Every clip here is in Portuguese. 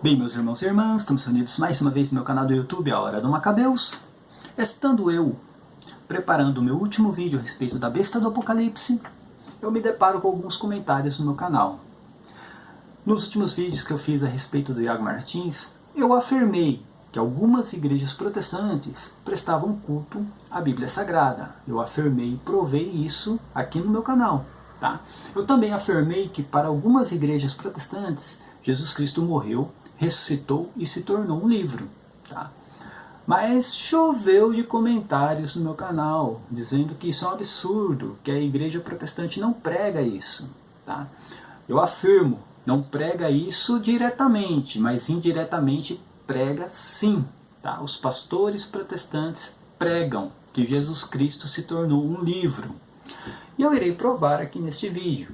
Bem, meus irmãos e irmãs, estamos reunidos mais uma vez no meu canal do YouTube, A Hora do Macabeus. Estando eu preparando o meu último vídeo a respeito da besta do Apocalipse, eu me deparo com alguns comentários no meu canal. Nos últimos vídeos que eu fiz a respeito do Iago Martins, eu afirmei que algumas igrejas protestantes prestavam culto à Bíblia Sagrada. Eu afirmei e provei isso aqui no meu canal. Tá? Eu também afirmei que para algumas igrejas protestantes, Jesus Cristo morreu, ressuscitou e se tornou um livro. Tá? Mas choveu de comentários no meu canal, dizendo que isso é um absurdo, que a igreja protestante não prega isso. Tá? Eu afirmo, não prega isso diretamente, mas indiretamente prega sim. Tá? Os pastores protestantes pregam que Jesus Cristo se tornou um livro. E eu irei provar aqui neste vídeo.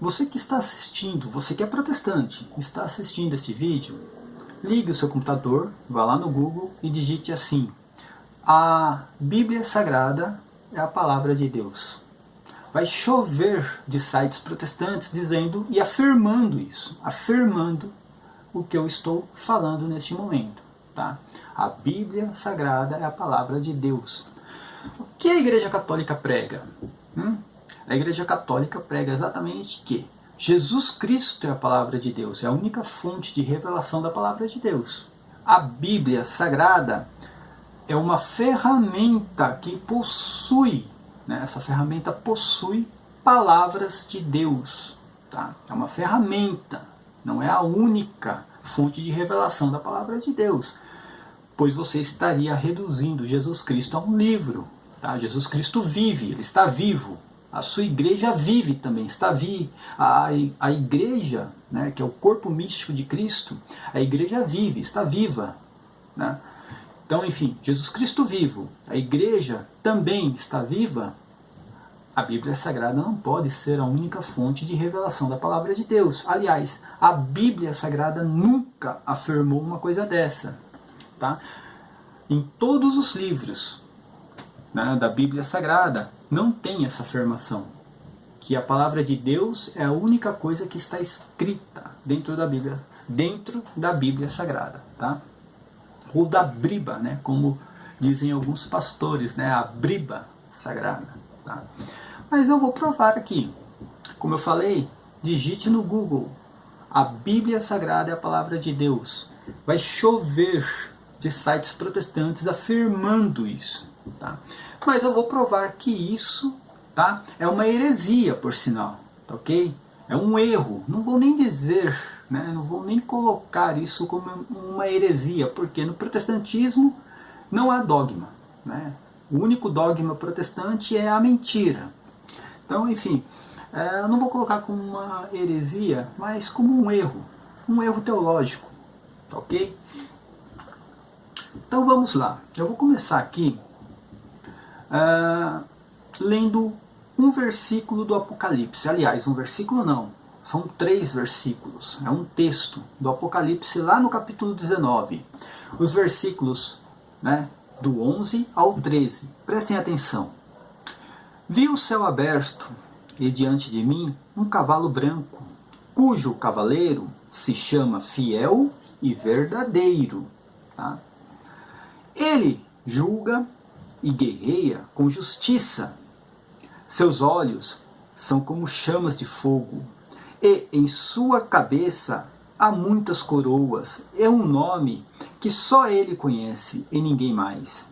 Você que está assistindo, você que é protestante, está assistindo este vídeo, ligue o seu computador, vá lá no Google e digite assim: a Bíblia Sagrada é a palavra de Deus. Vai chover de sites protestantes dizendo e afirmando isso, afirmando o que eu estou falando neste momento. Tá? A Bíblia Sagrada é a palavra de Deus. O que a Igreja Católica prega? A Igreja Católica prega exatamente que Jesus Cristo é a palavra de Deus, é a única fonte de revelação da palavra de Deus. A Bíblia Sagrada é uma ferramenta que possui, essa ferramenta possui palavras de Deus. Tá? É uma ferramenta, não é a única fonte de revelação da palavra de Deus. Pois você estaria reduzindo Jesus Cristo a um livro. Tá? Jesus Cristo vive, ele está vivo. A sua igreja vive também, está viva. A igreja, que é o corpo místico de Cristo, a igreja vive, está viva. Né? Então, enfim, Jesus Cristo vivo, a igreja também está viva. A Bíblia Sagrada não pode ser a única fonte de revelação da palavra de Deus. Aliás, a Bíblia Sagrada nunca afirmou uma coisa dessa. Tá? Em todos os livros da Bíblia Sagrada não tem essa afirmação, que a palavra de Deus é a única coisa que está escrita dentro da Bíblia Sagrada. Tá? Ou da Briba, como dizem alguns pastores, a Briba Sagrada. Tá? Mas eu vou provar aqui. Como eu falei, digite no Google: a Bíblia Sagrada é a palavra de Deus. Vai chover de sites protestantes afirmando isso. Tá? Mas eu vou provar que isso, tá, é uma heresia, por sinal. Tá, ok? É um erro. Não vou nem dizer, não vou nem colocar isso como uma heresia, porque no protestantismo não há dogma. O único dogma protestante é a mentira. Então, enfim, eu não vou colocar como uma heresia, mas como um erro teológico. Tá, ok? Então vamos lá. Eu vou começar aqui lendo um versículo do Apocalipse. Aliás, um versículo não, são 3 versículos. É um texto do Apocalipse lá no capítulo 19. Os versículos do 11 ao 13. Prestem atenção. Vi o céu aberto e diante de mim um cavalo branco, cujo cavaleiro se chama Fiel e Verdadeiro. Tá? Ele julga e guerreia com justiça. Seus olhos são como chamas de fogo, e em sua cabeça há muitas coroas. É um nome que só ele conhece e ninguém mais.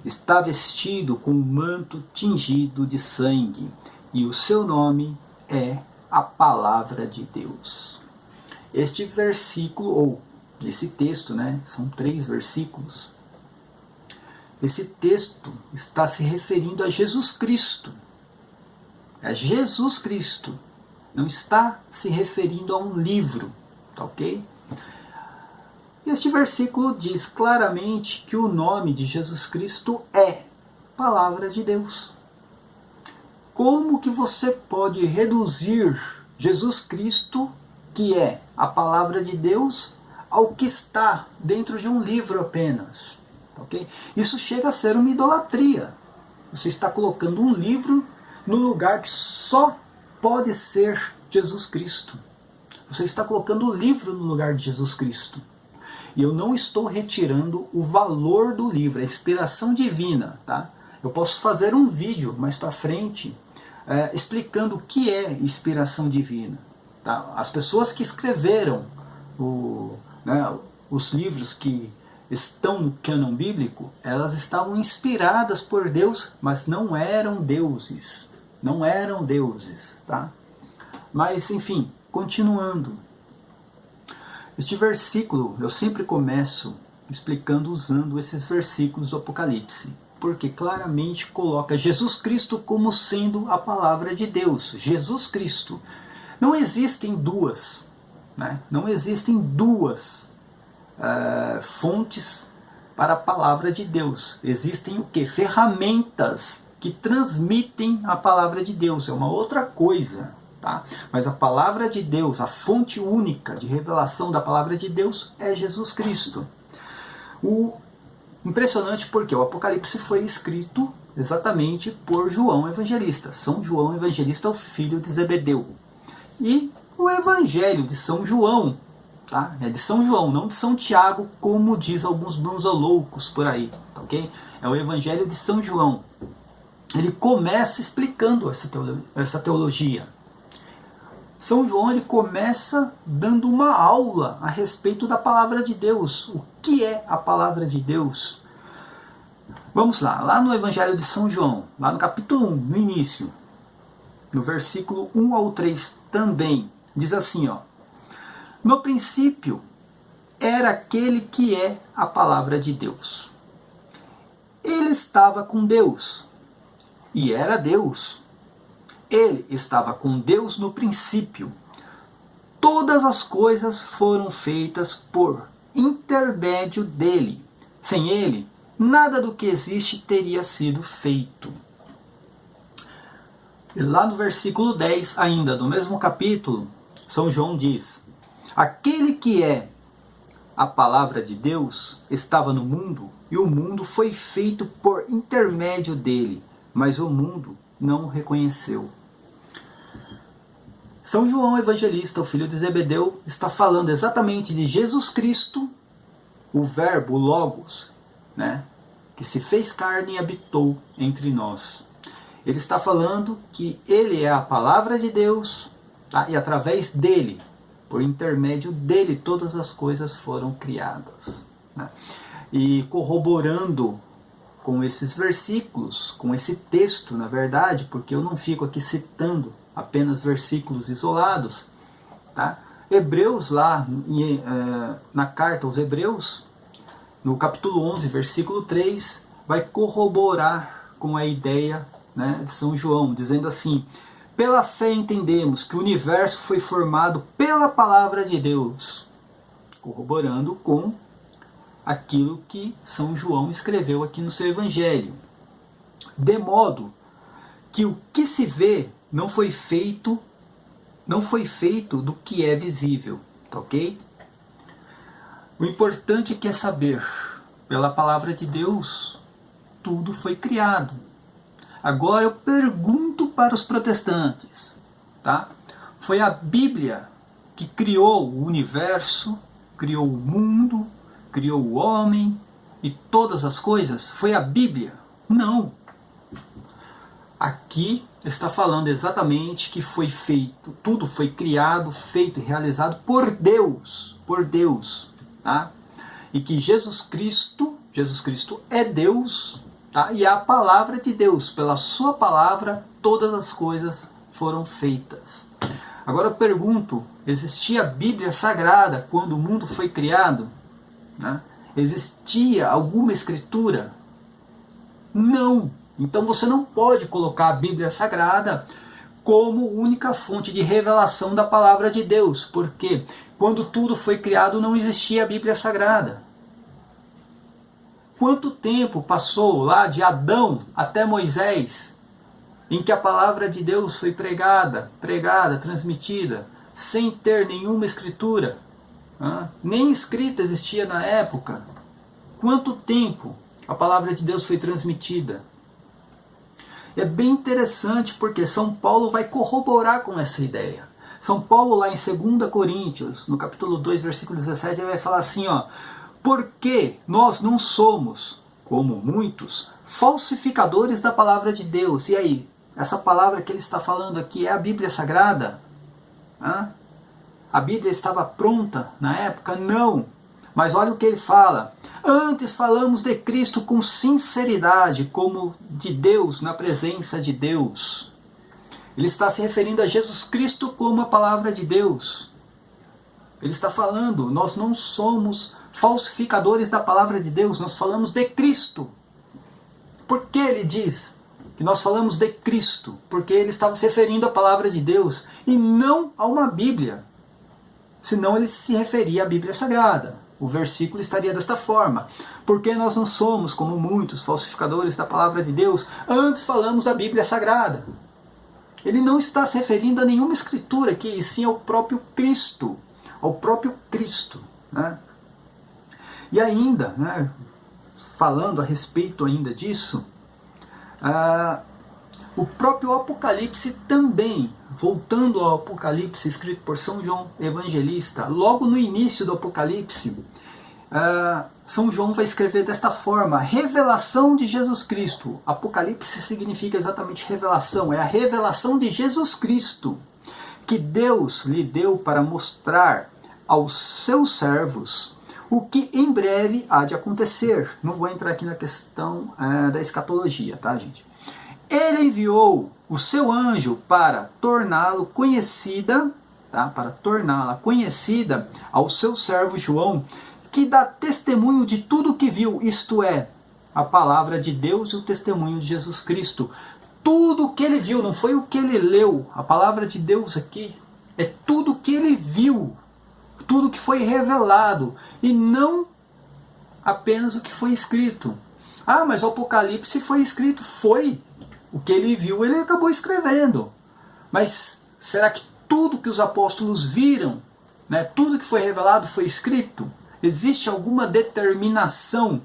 Está vestido com um manto tingido de sangue, e o seu nome é a Palavra de Deus. Este versículo, ou esse texto, são 3 versículos. Esse texto está se referindo a Jesus Cristo. É Jesus Cristo. Não está se referindo a um livro. Tá, ok? Este versículo diz claramente que o nome de Jesus Cristo é Palavra de Deus. Como que você pode reduzir Jesus Cristo, que é a Palavra de Deus, ao que está dentro de um livro apenas? Okay? Isso chega a ser uma idolatria. Você está colocando um livro no lugar que só pode ser Jesus Cristo. Você está colocando o livro no lugar de Jesus Cristo. E eu não estou retirando o valor do livro, a inspiração divina. Tá? Eu posso fazer um vídeo mais para frente explicando o que é inspiração divina. Tá? As pessoas que escreveram os livros que estão no cânon bíblico, elas estavam inspiradas por Deus, mas não eram deuses. Não eram deuses. Tá? Mas, enfim, continuando. Este versículo, eu sempre começo explicando usando esses versículos do Apocalipse, porque claramente coloca Jesus Cristo como sendo a palavra de Deus. Jesus Cristo. Não existem duas, né? Não existem duas fontes para a palavra de Deus. Existem o quê? Ferramentas que transmitem a palavra de Deus. É uma outra coisa. Tá? Mas a palavra de Deus, a fonte única de revelação da palavra de Deus é Jesus Cristo. Impressionante porque o Apocalipse foi escrito exatamente por João Evangelista. São João Evangelista, o filho de Zebedeu. E o Evangelho de São João, tá? É de São João, não de São Tiago, como diz alguns bronzoloucos por aí. Tá, okay? É o Evangelho de São João. Ele começa explicando essa teologia. São João ele começa dando uma aula a respeito da palavra de Deus. O que é a palavra de Deus? Vamos lá no Evangelho de São João, lá no capítulo 1, no início, no versículo 1 ao 3 também, diz assim, ó: no princípio era aquele que é a palavra de Deus. Ele estava com Deus e era Deus. Ele estava com Deus no princípio. Todas as coisas foram feitas por intermédio dele. Sem ele, nada do que existe teria sido feito. E lá no versículo 10, ainda do mesmo capítulo, São João diz: aquele que é a palavra de Deus estava no mundo, e o mundo foi feito por intermédio dele, mas o mundo não o reconheceu. São João Evangelista, o filho de Zebedeu, está falando exatamente de Jesus Cristo, o verbo, o Logos, né, que se fez carne e habitou entre nós. Ele está falando que ele é a palavra de Deus, tá? E através dele, por intermédio dele, todas as coisas foram criadas. Né? E corroborando com esses versículos, com esse texto, na verdade, porque eu não fico aqui citando apenas versículos isolados, tá? Hebreus, lá na carta aos Hebreus, no capítulo 11, versículo 3, vai corroborar com a ideia, né, de São João, dizendo assim: pela fé entendemos que o universo foi formado pela palavra de Deus, corroborando com aquilo que São João escreveu aqui no seu Evangelho. De modo que o que se vê não foi feito do que é visível, tá, ok? O importante é saber, pela palavra de Deus, tudo foi criado. Agora eu pergunto para os protestantes, tá? Foi a Bíblia que criou o universo, criou o mundo, criou o homem e todas as coisas? Foi a Bíblia? Não. Aqui está falando exatamente que foi feito, tudo foi criado, feito e realizado por Deus, tá? E que Jesus Cristo é Deus, tá? E é a palavra de Deus. Pela sua palavra, todas as coisas foram feitas. Agora eu pergunto, existia a Bíblia Sagrada quando o mundo foi criado? Né? Existia alguma escritura? Não. Então você não pode colocar a Bíblia Sagrada como única fonte de revelação da palavra de Deus, porque quando tudo foi criado não existia a Bíblia Sagrada. Quanto tempo passou lá de Adão até Moisés, em que a palavra de Deus foi pregada, transmitida, sem ter nenhuma escritura? Nem escrita existia na época. Quanto tempo a palavra de Deus foi transmitida? É bem interessante porque São Paulo vai corroborar com essa ideia. São Paulo lá em 2 Coríntios, no capítulo 2, versículo 17, ele vai falar assim, ó, porque nós não somos, como muitos, falsificadores da palavra de Deus. E aí, essa palavra que ele está falando aqui é a Bíblia Sagrada? Hã? A Bíblia estava pronta na época? Não. Mas olha o que ele fala. Antes falamos de Cristo com sinceridade, como de Deus, na presença de Deus. Ele está se referindo a Jesus Cristo como a palavra de Deus. Ele está falando, nós não somos falsificadores da palavra de Deus, nós falamos de Cristo. Por que ele diz que nós falamos de Cristo? Porque ele estava se referindo à palavra de Deus e não a uma Bíblia. Senão ele se referia à Bíblia Sagrada. O versículo estaria desta forma. Porque nós não somos, como muitos, falsificadores da palavra de Deus, antes falamos da Bíblia Sagrada. Ele não está se referindo a nenhuma escritura aqui, e sim ao próprio Cristo. Ao próprio Cristo. Né? E ainda, né, falando a respeito ainda disso, o próprio Apocalipse também, voltando ao Apocalipse escrito por São João Evangelista, logo no início do Apocalipse, São João vai escrever desta forma: revelação de Jesus Cristo. Apocalipse significa exatamente revelação, é a revelação de Jesus Cristo, que Deus lhe deu para mostrar aos seus servos o que em breve há de acontecer. Não vou entrar aqui na questão da escatologia, tá, gente? Ele enviou o seu anjo para torná-lo conhecida, tá? Para torná-la conhecida ao seu servo João, que dá testemunho de tudo o que viu, isto é, a palavra de Deus e o testemunho de Jesus Cristo. Tudo o que ele viu, não foi o que ele leu. A palavra de Deus aqui é tudo o que ele viu, tudo que foi revelado, e não apenas o que foi escrito. Ah, mas o Apocalipse foi escrito. Foi. O que ele viu, ele acabou escrevendo. Mas será que tudo que os apóstolos viram, né, tudo que foi revelado foi escrito? Existe alguma determinação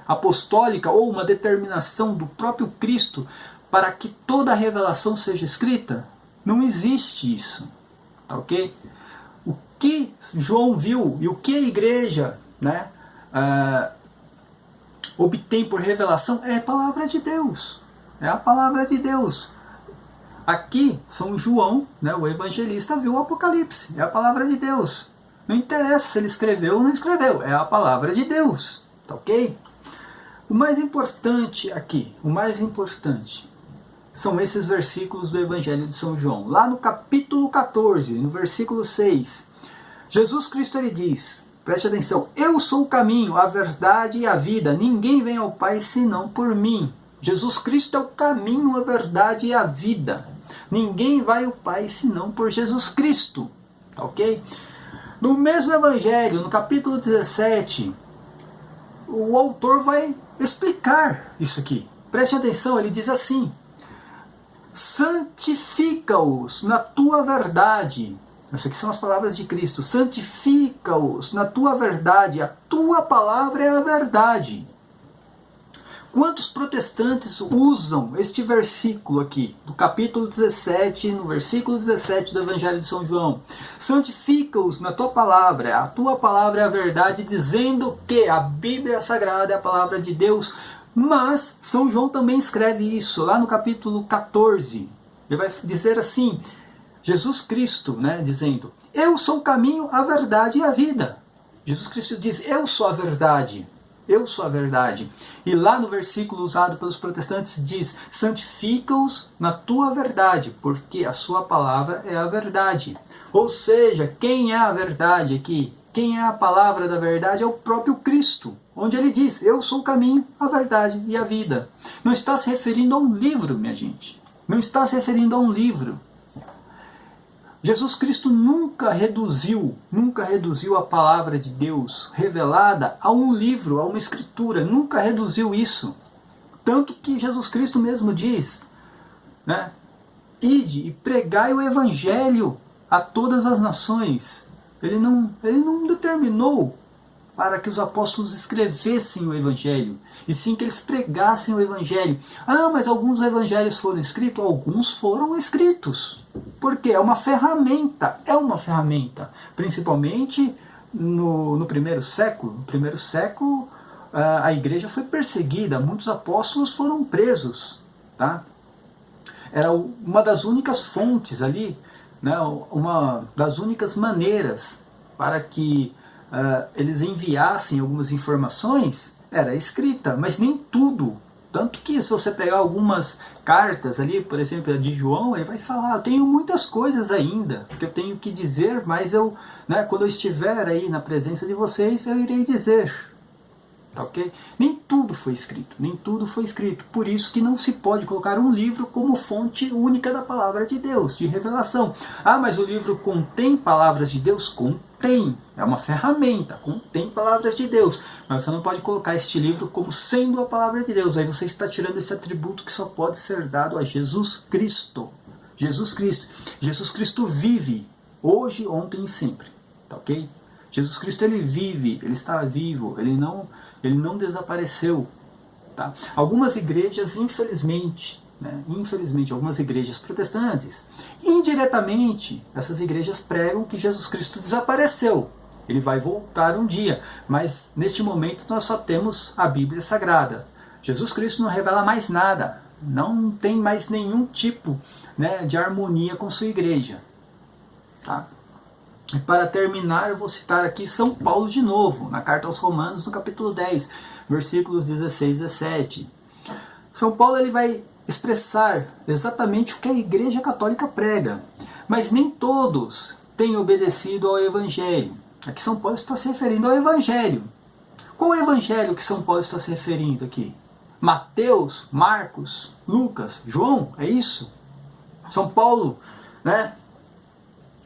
apostólica ou uma determinação do próprio Cristo para que toda a revelação seja escrita? Não existe isso. Tá ok? O que João viu e o que a igreja, né, obtém por revelação é a palavra de Deus. É a palavra de Deus. Aqui, São João, né, o evangelista, viu o Apocalipse. É a palavra de Deus. Não interessa se ele escreveu ou não escreveu. É a palavra de Deus. Tá ok? O mais importante aqui, o mais importante, são esses versículos do Evangelho de São João. Lá no capítulo 14, no versículo 6, Jesus Cristo ele diz, preste atenção: eu sou o caminho, a verdade e a vida. Ninguém vem ao Pai senão por mim. Jesus Cristo é o caminho, a verdade e a vida. Ninguém vai ao Pai senão por Jesus Cristo. Tá ok? No mesmo Evangelho, no capítulo 17, o autor vai explicar isso aqui. Preste atenção, ele diz assim: santifica-os na tua verdade. Essas aqui são as palavras de Cristo. Santifica-os na tua verdade. A tua palavra é a verdade. Quantos protestantes usam este versículo aqui, do capítulo 17, no versículo 17 do Evangelho de São João? Santifica-os na tua palavra, a tua palavra é a verdade, dizendo que a Bíblia Sagrada é a palavra de Deus. Mas São João também escreve isso, lá no capítulo 14. Ele vai dizer assim, Jesus Cristo, né, dizendo: eu sou o caminho, a verdade e a vida. Jesus Cristo diz: eu sou a verdade. Eu sou a verdade. E lá no versículo usado pelos protestantes diz: santifica-os na tua verdade, porque a sua palavra é a verdade. Ou seja, quem é a verdade aqui? Quem é a palavra da verdade é o próprio Cristo, onde ele diz: eu sou o caminho, a verdade e a vida. Não está se referindo a um livro, minha gente. Não está se referindo a um livro. Jesus Cristo nunca reduziu a palavra de Deus revelada a um livro, a uma escritura. Nunca reduziu isso. Tanto que Jesus Cristo mesmo diz, né, ide e pregai o evangelho a todas as nações. Ele não determinou para que os apóstolos escrevessem o Evangelho, e sim que eles pregassem o Evangelho. Ah, mas alguns evangelhos foram escritos? Alguns foram escritos. Porque é uma ferramenta, principalmente no primeiro século. No primeiro século, a igreja foi perseguida, muitos apóstolos foram presos. Tá? Era uma das únicas fontes ali, né, uma das únicas maneiras para que eles enviassem algumas informações, era escrita, mas nem tudo. Tanto que se você pegar algumas cartas ali, por exemplo, a de João, ele vai falar, eu tenho muitas coisas ainda que eu tenho que dizer, mas quando eu estiver aí na presença de vocês, eu irei dizer. Tá, ok? Nem tudo foi escrito, nem tudo foi escrito. Por isso que não se pode colocar um livro como fonte única da palavra de Deus, de revelação. Ah, mas o livro contém palavras de Deus? Contém. É uma ferramenta, contém palavras de Deus. Mas você não pode colocar este livro como sendo a palavra de Deus. Aí você está tirando esse atributo que só pode ser dado a Jesus Cristo. Jesus Cristo. Jesus Cristo vive hoje, ontem e sempre. Tá, ok? Jesus Cristo, ele vive, ele está vivo, ele não desapareceu. Tá? Algumas igrejas, infelizmente, algumas igrejas protestantes, indiretamente, essas igrejas pregam que Jesus Cristo desapareceu. Ele vai voltar um dia, mas neste momento nós só temos a Bíblia Sagrada. Jesus Cristo não revela mais nada, não tem mais nenhum tipo, de harmonia com sua igreja. Tá? E para terminar, eu vou citar aqui São Paulo de novo, na carta aos Romanos, no capítulo 10, versículos 16 e 17. São Paulo ele vai expressar exatamente o que a Igreja Católica prega, mas nem todos têm obedecido ao Evangelho. Aqui São Paulo está se referindo ao Evangelho. Qual é o Evangelho que São Paulo está se referindo aqui? Mateus, Marcos, Lucas, João, é isso? São Paulo,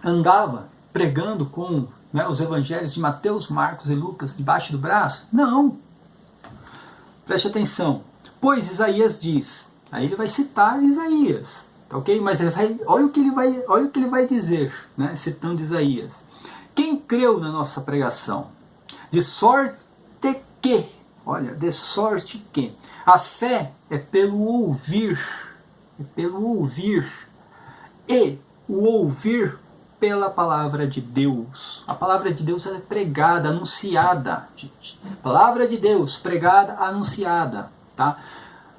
andava pregando com os evangelhos de Mateus, Marcos e Lucas debaixo do braço? Não. Preste atenção. Pois Isaías diz. Aí ele vai citar Isaías. Ok? Mas olha o que ele vai dizer, citando Isaías. Quem creu na nossa pregação? De sorte que a fé é pelo ouvir. E o ouvir pela palavra de Deus. A palavra de Deus é pregada, anunciada. Gente. Palavra de Deus, pregada, anunciada. Tá?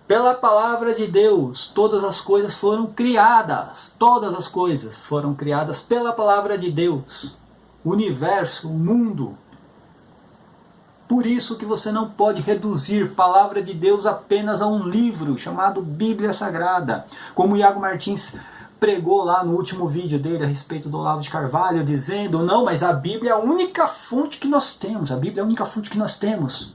Pela palavra de Deus, todas as coisas foram criadas. Todas as coisas foram criadas pela palavra de Deus. O universo, o mundo. Por isso que você não pode reduzir palavra de Deus apenas a um livro chamado Bíblia Sagrada. Como o Iago Martins pregou lá no último vídeo dele a respeito do Olavo de Carvalho, dizendo, não, mas a Bíblia é a única fonte que nós temos. A Bíblia é a única fonte que nós temos.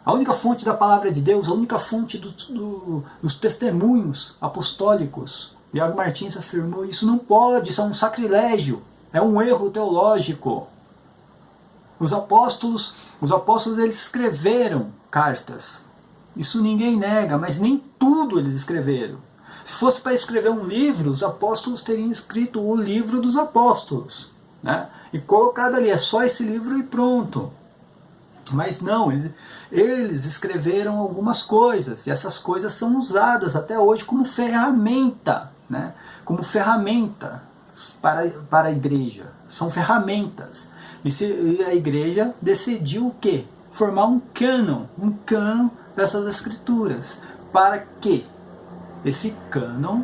A única fonte da palavra de Deus, a única fonte dos testemunhos apostólicos. Iago Martins afirmou, isso não pode, isso é um sacrilégio, é um erro teológico. Os apóstolos eles escreveram cartas. Isso ninguém nega, mas nem tudo eles escreveram. Se fosse para escrever um livro, os apóstolos teriam escrito o livro dos apóstolos. E colocado ali, é só esse livro e pronto. Mas não, eles escreveram algumas coisas. E essas coisas são usadas até hoje como ferramenta. Como ferramenta para a igreja. São ferramentas. E a igreja decidiu o quê? Formar um cânon dessas escrituras. Para quê? Esse cânon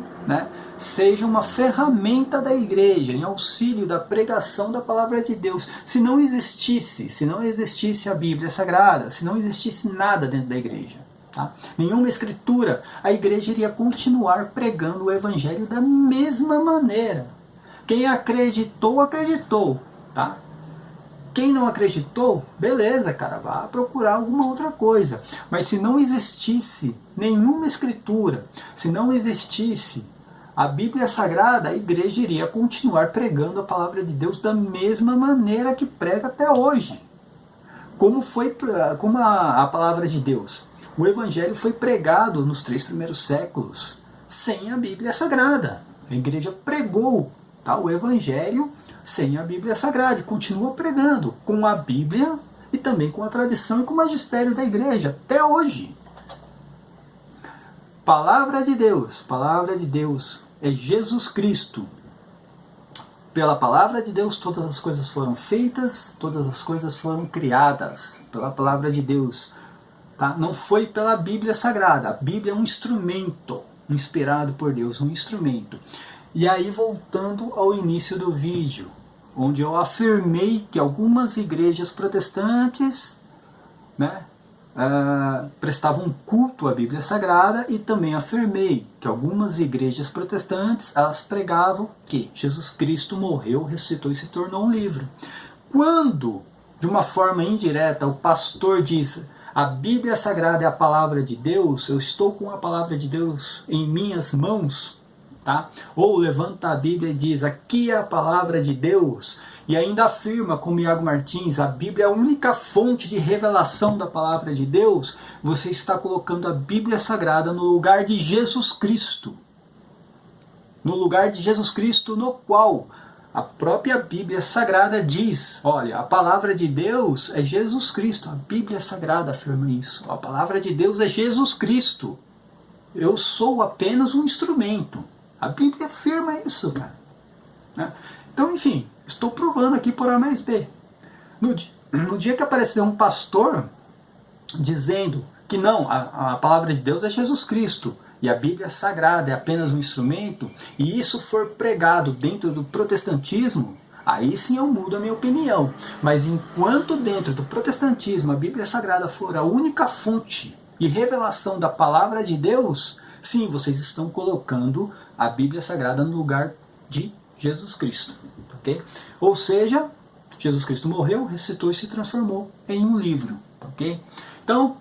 seja uma ferramenta da igreja em auxílio da pregação da palavra de Deus. Se não existisse a Bíblia Sagrada, se não existisse nada dentro da igreja, nenhuma escritura, a igreja iria continuar pregando o evangelho da mesma maneira. Quem acreditou, acreditou. Quem não acreditou, beleza, cara, vá procurar alguma outra coisa. Mas se não existisse nenhuma escritura, se não existisse a Bíblia Sagrada, a igreja iria continuar pregando a palavra de Deus da mesma maneira que prega até hoje. Como a palavra de Deus. O Evangelho foi pregado nos 3 primeiros séculos sem a Bíblia Sagrada. A igreja pregou o Evangelho sem a Bíblia Sagrada e continua pregando com a Bíblia e também com a tradição e com o magistério da igreja, até hoje. Palavra de Deus é Jesus Cristo. Pela palavra de Deus todas as coisas foram feitas, todas as coisas foram criadas, pela palavra de Deus. Tá? Não foi pela Bíblia Sagrada, a Bíblia é um instrumento, inspirado por Deus, um instrumento. E aí voltando ao início do vídeo, onde eu afirmei que algumas igrejas protestantes, né, prestavam culto à Bíblia Sagrada, e também afirmei que algumas igrejas protestantes, elas pregavam que Jesus Cristo morreu, ressuscitou e se tornou um livro. Quando, de uma forma indireta, o pastor diz: a Bíblia Sagrada é a palavra de Deus, eu estou com a palavra de Deus em minhas mãos, tá? Ou levanta a Bíblia e diz: aqui é a palavra de Deus, e ainda afirma, como Iago Martins, a Bíblia é a única fonte de revelação da palavra de Deus, você está colocando a Bíblia Sagrada no lugar de Jesus Cristo. No lugar de Jesus Cristo, no qual a própria Bíblia Sagrada diz: olha, a palavra de Deus é Jesus Cristo. A Bíblia Sagrada afirma isso. A palavra de Deus é Jesus Cristo. Eu sou apenas um instrumento. A Bíblia afirma isso, cara. Né? Então, enfim, estou provando aqui por A mais B. No dia que aparecer um pastor dizendo que não, a palavra de Deus é Jesus Cristo e a Bíblia Sagrada é apenas um instrumento, e isso for pregado dentro do protestantismo, aí sim eu mudo a minha opinião. Mas enquanto dentro do protestantismo a Bíblia Sagrada for a única fonte e revelação da palavra de Deus, sim, vocês estão colocando a Bíblia Sagrada no lugar de Jesus Cristo, ok? Ou seja, Jesus Cristo morreu, ressuscitou e se transformou em um livro, ok? Então,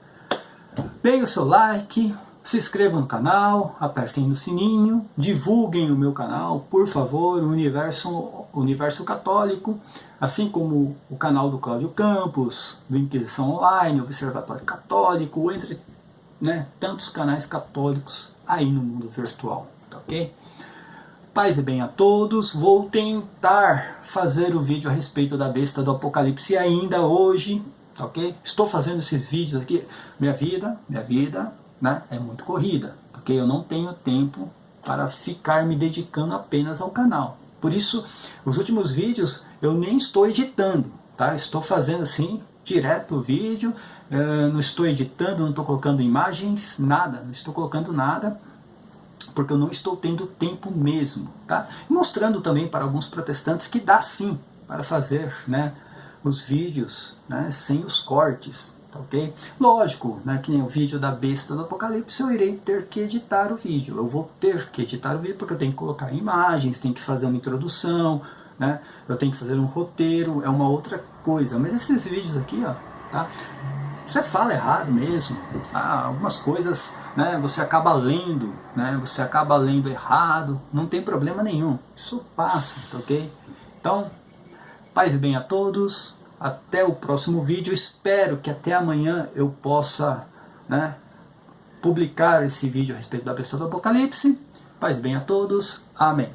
deem o seu like, se inscrevam no canal, apertem no sininho, divulguem o meu canal, por favor, o Universo Católico, assim como o canal do Cláudio Campos, do Inquisição Online, Observatório Católico, entre, né, tantos canais católicos aí no mundo virtual, ok? Paz e bem a todos. Vou tentar fazer o vídeo a respeito da besta do Apocalipse ainda hoje, ok? Estou fazendo esses vídeos aqui. Minha vida, né, é muito corrida, porque eu não tenho tempo para ficar me dedicando apenas ao canal. Por isso, os últimos vídeos eu nem estou editando, tá? Estou fazendo assim, direto o vídeo, não estou editando, não estou colocando imagens, nada, não estou colocando nada, porque eu não estou tendo tempo mesmo, tá? Mostrando também para alguns protestantes que dá sim para fazer, né, os vídeos, né, sem os cortes, tá, ok? Lógico, né, que nem o vídeo da besta do Apocalipse, eu irei ter que editar o vídeo, eu vou ter que editar o vídeo porque eu tenho que colocar imagens, tenho que fazer uma introdução, né, eu tenho que fazer um roteiro, é uma outra coisa. Mas esses vídeos aqui, ó, tá? Você fala errado mesmo, algumas coisas, né, você acaba lendo, né, você acaba lendo errado, não tem problema nenhum, isso passa, tá, ok? Então, paz e bem a todos, até o próximo vídeo, espero que até amanhã eu possa, né, publicar esse vídeo a respeito da besta do Apocalipse. Paz e bem a todos, amém.